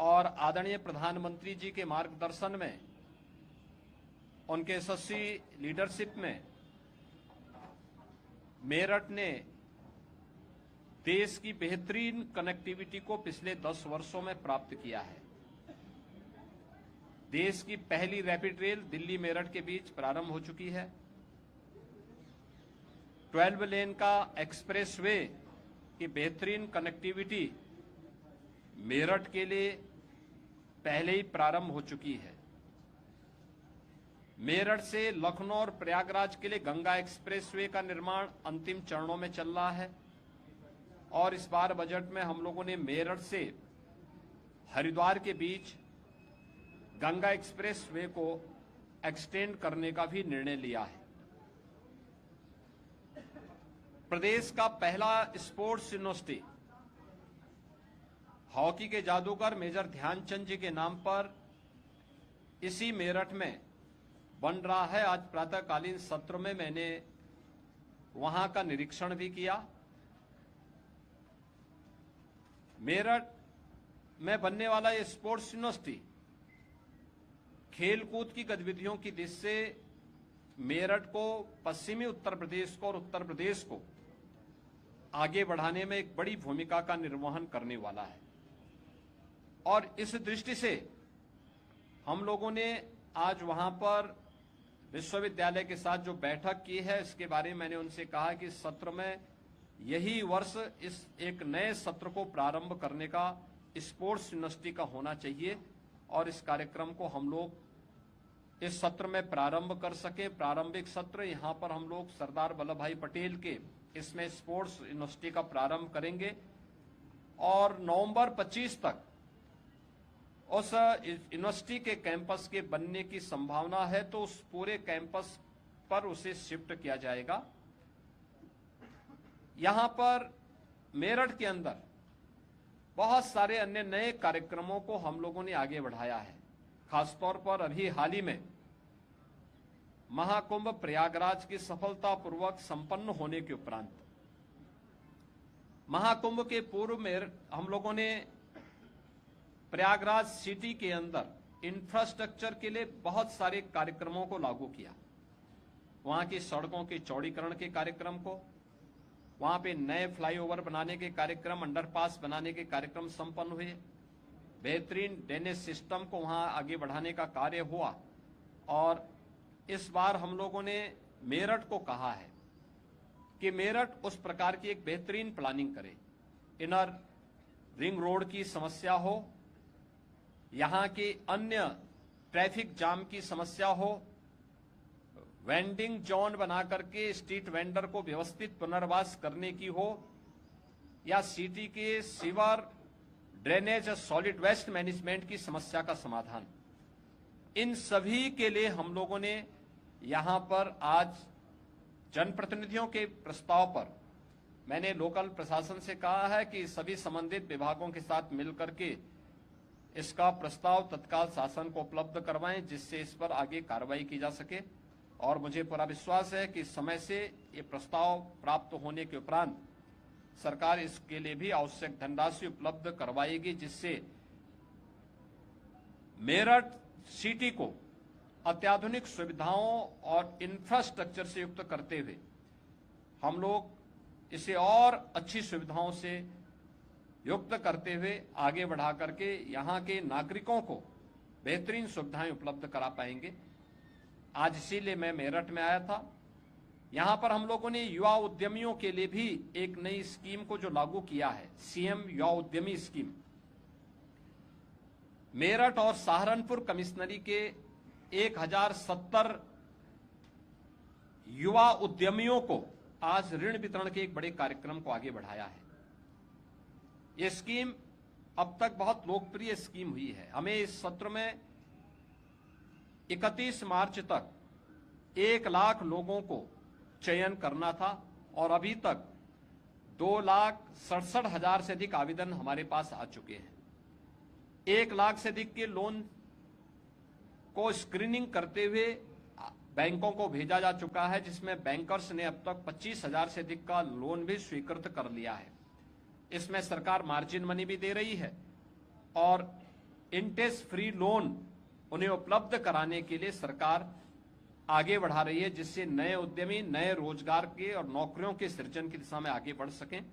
और आदरणीय प्रधानमंत्री जी के मार्गदर्शन में, उनके यशस्वी लीडरशिप में मेरठ ने देश की बेहतरीन कनेक्टिविटी को पिछले 10 वर्षों में प्राप्त किया है। देश की पहली रैपिड रेल दिल्ली मेरठ के बीच प्रारंभ हो चुकी है। 12 लेन का एक्सप्रेसवे की बेहतरीन कनेक्टिविटी मेरठ के लिए पहले ही प्रारंभ हो चुकी है। मेरठ से लखनऊ और प्रयागराज के लिए गंगा एक्सप्रेसवे का निर्माण अंतिम चरणों में चल रहा है और इस बार बजट में हम लोगों ने मेरठ से हरिद्वार के बीच गंगा एक्सप्रेसवे को एक्सटेंड करने का भी निर्णय लिया है। प्रदेश का पहला स्पोर्ट्स यूनिवर्सिटी हॉकी के जादूगर मेजर ध्यानचंद जी के नाम पर इसी मेरठ में बन रहा है। आज प्रातःकालीन सत्र में मैंने वहां का निरीक्षण भी किया। मेरठ में बनने वाला ये स्पोर्ट्स यूनिवर्सिटी खेलकूद की गतिविधियों की दृष्टि से मेरठ को, पश्चिमी उत्तर प्रदेश को और उत्तर प्रदेश को आगे बढ़ाने में एक बड़ी भूमिका का निर्वहन करने वाला है। और इस दृष्टि से हम लोगों ने आज वहां पर विश्वविद्यालय के साथ जो बैठक की है, इसके बारे में मैंने उनसे कहा कि सत्र में यही वर्ष इस एक नए सत्र को प्रारंभ करने का स्पोर्ट्स यूनिवर्सिटी का होना चाहिए और इस कार्यक्रम को हम लोग इस सत्र में प्रारंभ कर सके। प्रारंभिक सत्र यहां पर हम लोग सरदार वल्लभ भाई पटेल के इसमें स्पोर्ट्स यूनिवर्सिटी का प्रारंभ करेंगे और नवंबर 25 तक उस यूनिवर्सिटी के कैंपस के बनने की संभावना है, तो उस पूरे कैंपस पर उसे शिफ्ट किया जाएगा। यहां पर मेरठ के अंदर बहुत सारे अन्य नए कार्यक्रमों को हम लोगों ने आगे बढ़ाया है। खासतौर पर अभी हाल ही में महाकुंभ प्रयागराज की सफलतापूर्वक संपन्न होने के उपरांत महाकुंभ के पूर्व में हम लोगों ने प्रयागराज सिटी के अंदर इंफ्रास्ट्रक्चर के लिए बहुत सारे कार्यक्रमों को लागू किया। वहां की सड़कों के चौड़ीकरण के कार्यक्रम को, वहां पे नए फ्लाईओवर बनाने के कार्यक्रम, अंडरपास बनाने के कार्यक्रम संपन्न हुए। बेहतरीन ड्रेनेज सिस्टम को वहां आगे बढ़ाने का कार्य हुआ और इस बार हम लोगों ने मेरठ को कहा है कि मेरठ उस प्रकार की एक बेहतरीन प्लानिंग करे। इनर रिंग रोड की समस्या हो, यहां के अन्य ट्रैफिक जाम की समस्या हो, वेंडिंग जोन बना करके स्ट्रीट वेंडर को व्यवस्थित पुनर्वास करने की हो, या सिटी के सीवर, ड्रेनेज और सॉलिड वेस्ट मैनेजमेंट की समस्या का समाधान, इन सभी के लिए हम लोगों ने यहां पर आज जनप्रतिनिधियों के प्रस्ताव पर मैंने लोकल प्रशासन से कहा है कि सभी संबंधित विभागों के साथ मिलकर के इसका प्रस्ताव तत्काल शासन को उपलब्ध करवाएं, जिससे इस पर आगे कार्रवाई की जा सके। और मुझे पूरा विश्वास है कि समय से ये प्रस्ताव प्राप्त होने के उपरांत सरकार इसके लिए भी आवश्यक धनराशि उपलब्ध करवाएगी, जिससे मेरठ सिटी को अत्याधुनिक सुविधाओं और इंफ्रास्ट्रक्चर से युक्त करते हुए हम लोग इसे और अच्छी सुविधाओं से युक्त करते हुए आगे बढ़ा करके यहां के नागरिकों को बेहतरीन सुविधाएं उपलब्ध करा पाएंगे। आज इसीलिए मैं मेरठ में आया था। यहां पर हम लोगों ने युवा उद्यमियों के लिए भी एक नई स्कीम को जो लागू किया है, सीएम युवा उद्यमी स्कीम। मेरठ और सहारनपुर कमिश्नरी के 1070 युवा उद्यमियों को आज ऋण वितरण के एक बड़े कार्यक्रम को आगे बढ़ाया है। ये स्कीम अब तक बहुत लोकप्रिय स्कीम हुई है। हमें इस सत्र में 31 मार्च तक 1 लाख लोगों को चयन करना था और अभी तक 2,67,000 से अधिक आवेदन हमारे पास आ चुके हैं। 1 लाख से अधिक के लोन को स्क्रीनिंग करते हुए बैंकों को भेजा जा चुका है, जिसमें बैंकर्स ने अब तक 25,000 से अधिक का लोन भी स्वीकृत कर लिया है। इसमें सरकार मार्जिन मनी भी दे रही है और इंटरेस्ट फ्री लोन उन्हें उपलब्ध कराने के लिए सरकार आगे बढ़ा रही है, जिससे नए उद्यमी नए रोजगार के और नौकरियों के सृजन की दिशा में आगे बढ़ सकें।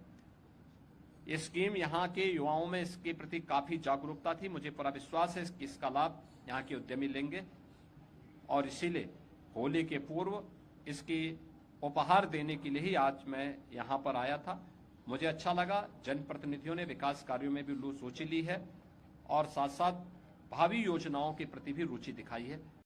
ये स्कीम यहाँ के युवाओं में इसके प्रति काफी जागरूकता थी। मुझे पूरा विश्वास है कि इसका लाभ यहाँ के उद्यमी लेंगे और इसीलिए होली के पूर्व इसकी उपहार देने के लिए ही आज मैं यहाँ पर आया था। मुझे अच्छा लगा, जनप्रतिनिधियों ने विकास कार्यों में भी रुचि ली है और साथ साथ भावी योजनाओं के प्रति भी रुचि दिखाई है।